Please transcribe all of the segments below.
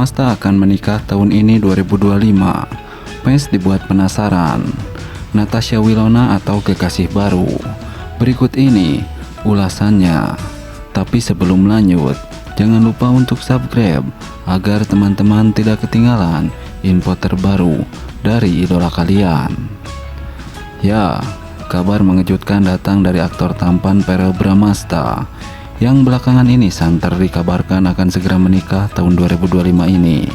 Bramasta akan menikah tahun ini 2025. Fans dibuat penasaran. Natasha Wilona atau kekasih baru? Berikut ini ulasannya. Tapi sebelum lanjut, jangan lupa untuk subscribe agar teman-teman tidak ketinggalan info terbaru dari idola kalian. Ya, kabar mengejutkan datang dari aktor tampan Verrell Bramasta yang belakangan ini santer dikabarkan akan segera menikah tahun 2025 ini.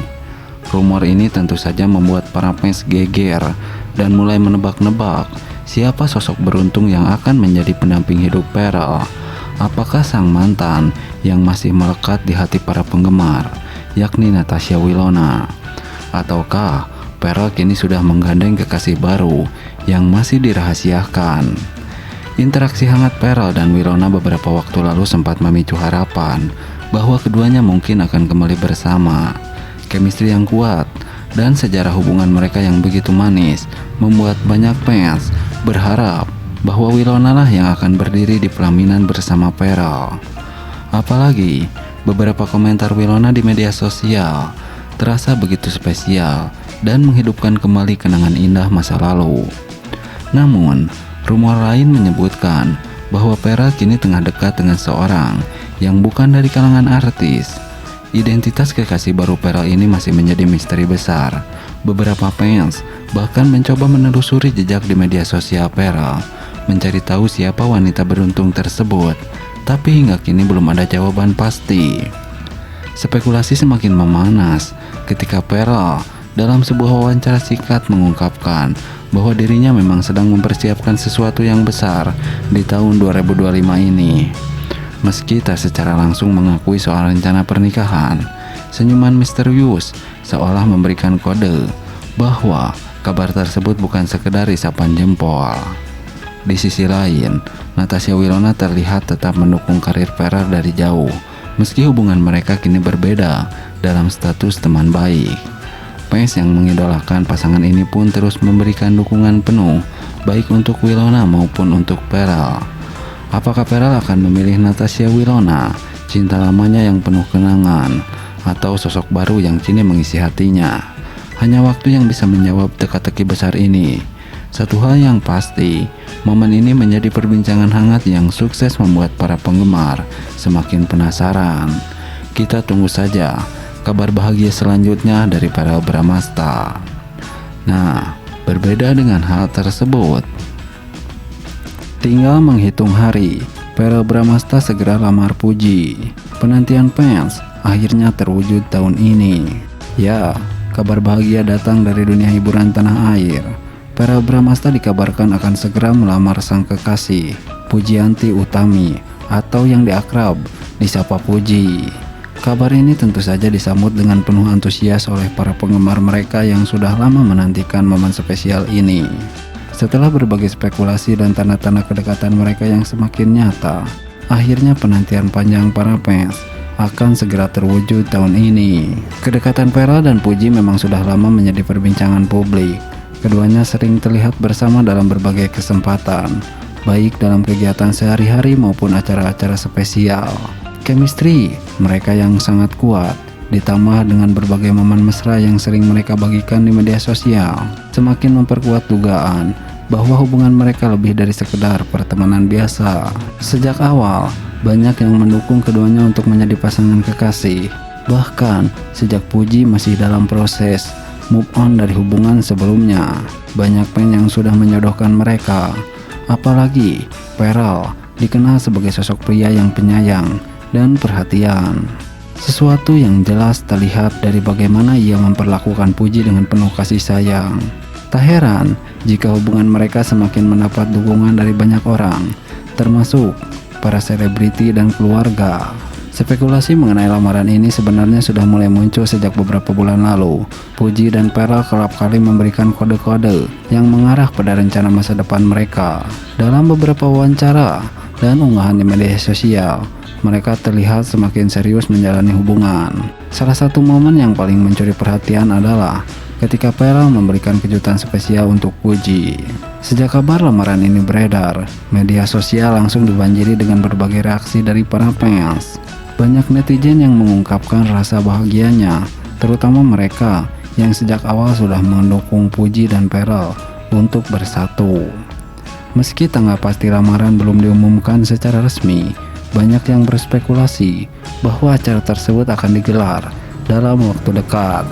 Rumor ini tentu saja membuat para fans geger dan mulai menebak-nebak siapa sosok beruntung yang akan menjadi pendamping hidup Verrell. Apakah sang mantan yang masih melekat di hati para penggemar, yakni Natasha Wilona? Ataukah Verrell kini sudah menggandeng kekasih baru yang masih dirahasiakan? Interaksi hangat Verrell dan Wilona beberapa waktu lalu sempat memicu harapan bahwa keduanya mungkin akan kembali bersama. Chemistry yang kuat dan sejarah hubungan mereka yang begitu manis membuat banyak fans berharap bahwa Wilona lah yang akan berdiri di pelaminan bersama Verrell. Apalagi beberapa komentar Wilona di media sosial terasa begitu spesial dan menghidupkan kembali kenangan indah masa lalu. Namun, rumor lain menyebutkan bahwa Verrell kini tengah dekat dengan seorang yang bukan dari kalangan artis. Identitas kekasih baru Verrell ini masih menjadi misteri besar. Beberapa fans bahkan mencoba menelusuri jejak di media sosial Verrell, mencari tahu siapa wanita beruntung tersebut, tapi hingga kini belum ada jawaban pasti. Spekulasi semakin memanas ketika Verrell dalam sebuah wawancara singkat mengungkapkan bahwa dirinya memang sedang mempersiapkan sesuatu yang besar di tahun 2025 ini. Meski tak secara langsung mengakui soal rencana pernikahan, senyuman misterius seolah memberikan kode bahwa kabar tersebut bukan sekedar isapan jempol. Di sisi lain, Natasha Wilona terlihat tetap mendukung karir Verrell dari jauh, meski hubungan mereka kini berbeda dalam status teman baik. Fans yang mengidolakan pasangan ini pun terus memberikan dukungan penuh, baik untuk Wilona maupun untuk Verrell. Apakah Verrell akan memilih Natasha Wilona, cinta lamanya yang penuh kenangan, atau sosok baru yang kini mengisi hatinya? Hanya waktu yang bisa menjawab teka-teki besar ini. Satu hal yang pasti, momen ini menjadi perbincangan hangat yang sukses membuat para penggemar semakin penasaran. Kita tunggu saja kabar bahagia selanjutnya dari Verrell Bramasta. Nah, berbeda dengan hal tersebut, tinggal menghitung hari, Verrell Bramasta segera lamar Puji. Penantian fans akhirnya terwujud tahun ini. Ya, kabar bahagia datang dari dunia hiburan tanah air. Verrell Bramasta dikabarkan akan segera melamar sang kekasih, Pujianti Utami, atau yang diakrab disapa Puji. Kabar ini tentu saja disambut dengan penuh antusias oleh para penggemar mereka yang sudah lama menantikan momen spesial ini. Setelah berbagai spekulasi dan tanda-tanda kedekatan mereka yang semakin nyata, akhirnya penantian panjang para fans akan segera terwujud tahun ini. Kedekatan Verrell dan Puji memang sudah lama menjadi perbincangan publik. Keduanya sering terlihat bersama dalam berbagai kesempatan, baik dalam kegiatan sehari-hari maupun acara-acara spesial. Chemistry mereka yang sangat kuat, ditambah dengan berbagai momen mesra yang sering mereka bagikan di media sosial, semakin memperkuat dugaan bahwa hubungan mereka lebih dari sekedar pertemanan biasa. Sejak awal, banyak yang mendukung keduanya untuk menjadi pasangan kekasih. Bahkan, sejak Puji masih dalam proses move on dari hubungan sebelumnya, banyak fans yang sudah menjodohkan mereka. Apalagi, Verrell dikenal sebagai sosok pria yang penyayang dan perhatian. Sesuatu yang jelas terlihat dari bagaimana ia memperlakukan Puji dengan penuh kasih sayang. Tak heran jika hubungan mereka semakin mendapat dukungan dari banyak orang, termasuk para selebriti dan keluarga. Spekulasi mengenai lamaran ini sebenarnya sudah mulai muncul sejak beberapa bulan lalu. Puji dan Verrell kerap kali memberikan kode-kode yang mengarah pada rencana masa depan mereka. Dalam beberapa wawancara dan unggahan di media sosial, mereka terlihat semakin serius menjalani hubungan. Salah satu momen yang paling mencuri perhatian adalah ketika Verrell memberikan kejutan spesial untuk Puji. Sejak kabar lamaran ini beredar, media sosial langsung dibanjiri dengan berbagai reaksi dari para fans. Banyak netizen yang mengungkapkan rasa bahagianya terutama mereka yang sejak awal sudah mendukung Puji dan Pearl untuk bersatu. Meski tanggal pasti lamaran belum diumumkan secara resmi, banyak yang berspekulasi bahwa acara tersebut akan digelar dalam waktu dekat.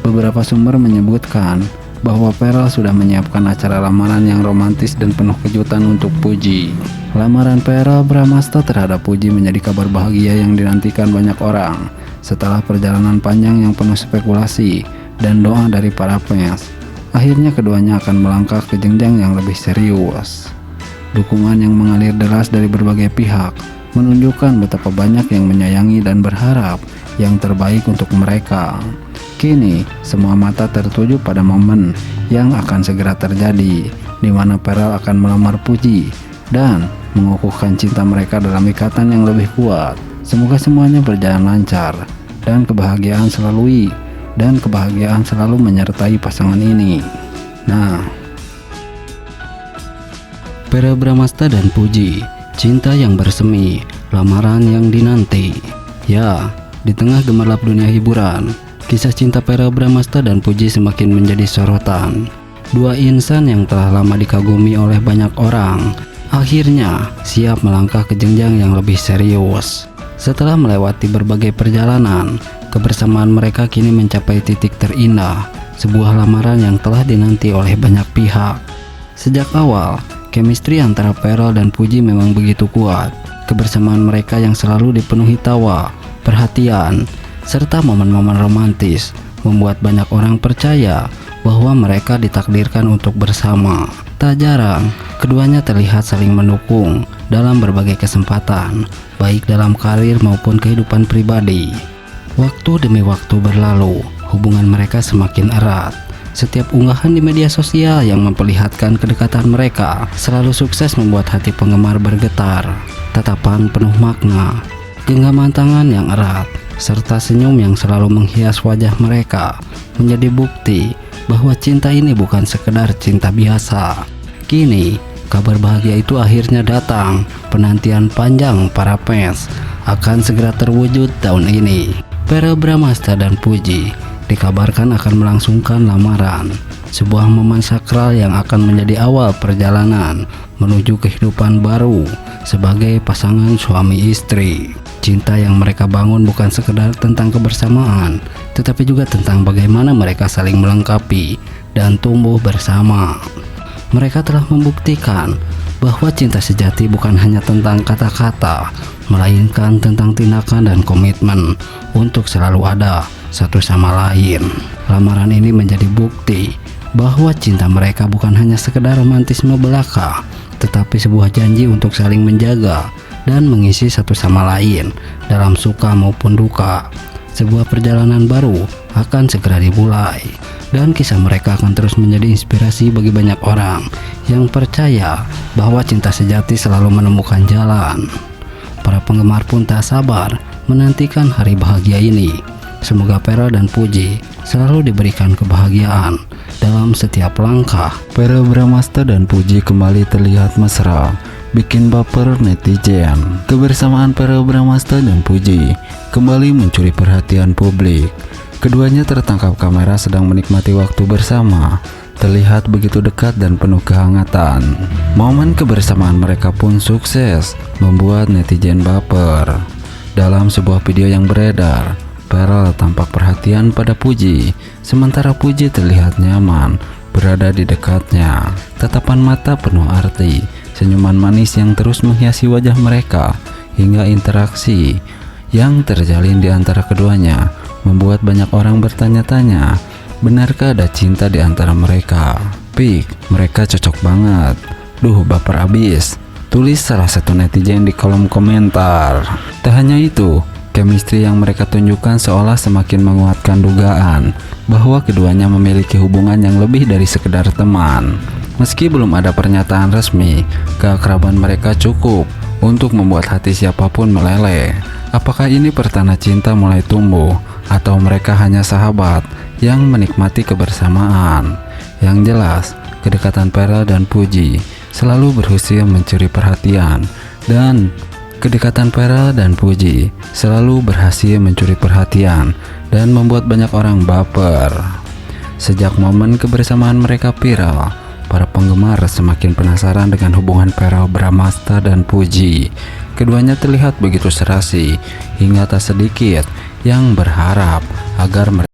Beberapa sumber menyebutkan bahwa Pearl sudah menyiapkan acara lamaran yang romantis dan penuh kejutan untuk Puji. Lamaran Pearl Bramasta terhadap Puji menjadi kabar bahagia yang dinantikan banyak orang setelah perjalanan panjang yang penuh spekulasi dan doa dari para fans. Akhirnya keduanya akan melangkah ke jenjang yang lebih serius. Dukungan yang mengalir deras dari berbagai pihak menunjukkan betapa banyak yang menyayangi dan berharap yang terbaik untuk mereka. Kini, semua mata tertuju pada momen yang akan segera terjadi, di mana Pearl akan melamar Puji dan mengukuhkan cinta mereka dalam ikatan yang lebih kuat. Semoga semuanya berjalan lancar dan kebahagiaan selalu menyertai pasangan ini. Nah, Pearl Bramasta dan Puji, cinta yang bersemi, lamaran yang dinanti. Ya, di tengah gemerlap dunia hiburan, kisah cinta Pearl Bramasta dan Puji semakin menjadi sorotan. Dua insan yang telah lama dikagumi oleh banyak orang akhirnya siap melangkah ke jenjang yang lebih serius. Setelah melewati berbagai perjalanan, kebersamaan mereka kini mencapai titik terindah, sebuah lamaran yang telah dinanti oleh banyak pihak. Sejak awal, chemistry antara Pearl dan Puji memang begitu kuat. Kebersamaan mereka yang selalu dipenuhi tawa, perhatian, serta momen-momen romantis membuat banyak orang percaya bahwa mereka ditakdirkan untuk bersama. Tak jarang, keduanya terlihat saling mendukung dalam berbagai kesempatan, baik dalam karir maupun kehidupan pribadi. Waktu demi waktu berlalu, hubungan mereka semakin erat. Setiap unggahan di media sosial yang memperlihatkan kedekatan mereka selalu sukses membuat hati penggemar bergetar. Tatapan penuh makna, genggaman tangan yang erat, serta senyum yang selalu menghias wajah mereka menjadi bukti bahwa cinta ini bukan sekedar cinta biasa. Kini, kabar bahagia itu akhirnya datang. Penantian panjang para fans akan segera terwujud tahun ini. Pearl Bramasta dan Puji dikabarkan akan melangsungkan lamaran, sebuah momen sakral yang akan menjadi awal perjalanan menuju kehidupan baru sebagai pasangan suami istri. Cinta yang mereka bangun bukan sekedar tentang kebersamaan, tetapi juga tentang bagaimana mereka saling melengkapi dan tumbuh bersama. Mereka telah membuktikan bahwa cinta sejati bukan hanya tentang kata-kata, melainkan tentang tindakan dan komitmen untuk selalu ada satu sama lain. Lamaran ini menjadi bukti bahwa cinta mereka bukan hanya sekedar romantisme belaka, tetapi sebuah janji untuk saling menjaga dan mengisi satu sama lain dalam suka maupun duka. Sebuah perjalanan baru akan segera dimulai, dan kisah mereka akan terus menjadi inspirasi bagi banyak orang yang percaya bahwa cinta sejati selalu menemukan jalan. Para penggemar pun tak sabar menantikan hari bahagia ini. Semoga Pearl dan Puji selalu diberikan kebahagiaan dalam setiap langkah. Pearl Bramasta dan Puji kembali terlihat mesra, bikin baper netizen. Kebersamaan Pearl Bramasta dan Puji kembali mencuri perhatian publik. Keduanya tertangkap kamera sedang menikmati waktu bersama, terlihat begitu dekat dan penuh kehangatan. Momen kebersamaan mereka pun sukses membuat netizen baper. Dalam sebuah video yang beredar, Pearl tampak perhatian pada Puji, sementara Puji terlihat nyaman berada di dekatnya. Tatapan mata penuh arti, senyuman manis yang terus menghiasi wajah mereka, hingga interaksi yang terjalin di antara keduanya membuat banyak orang bertanya-tanya, benarkah ada cinta di antara mereka? Pik, mereka cocok banget. Duh, baper abis, tulis salah satu netizen di kolom komentar. Tak hanya itu, chemistry yang mereka tunjukkan seolah semakin menguatkan dugaan bahwa keduanya memiliki hubungan yang lebih dari sekedar teman. Meski belum ada pernyataan resmi, keakraban mereka cukup untuk membuat hati siapapun meleleh. Apakah ini pertanda cinta mulai tumbuh, atau mereka hanya sahabat yang menikmati kebersamaan? Yang jelas, kedekatan Pearl dan Puji selalu berhasil mencuri perhatian dan Kedekatan Vera dan Puji selalu berhasil mencuri perhatian dan membuat banyak orang baper. Sejak momen kebersamaan mereka viral, para penggemar semakin penasaran dengan hubungan Verrell Bramasta dan Puji. Keduanya terlihat begitu serasi, hingga tak sedikit yang berharap agar mereka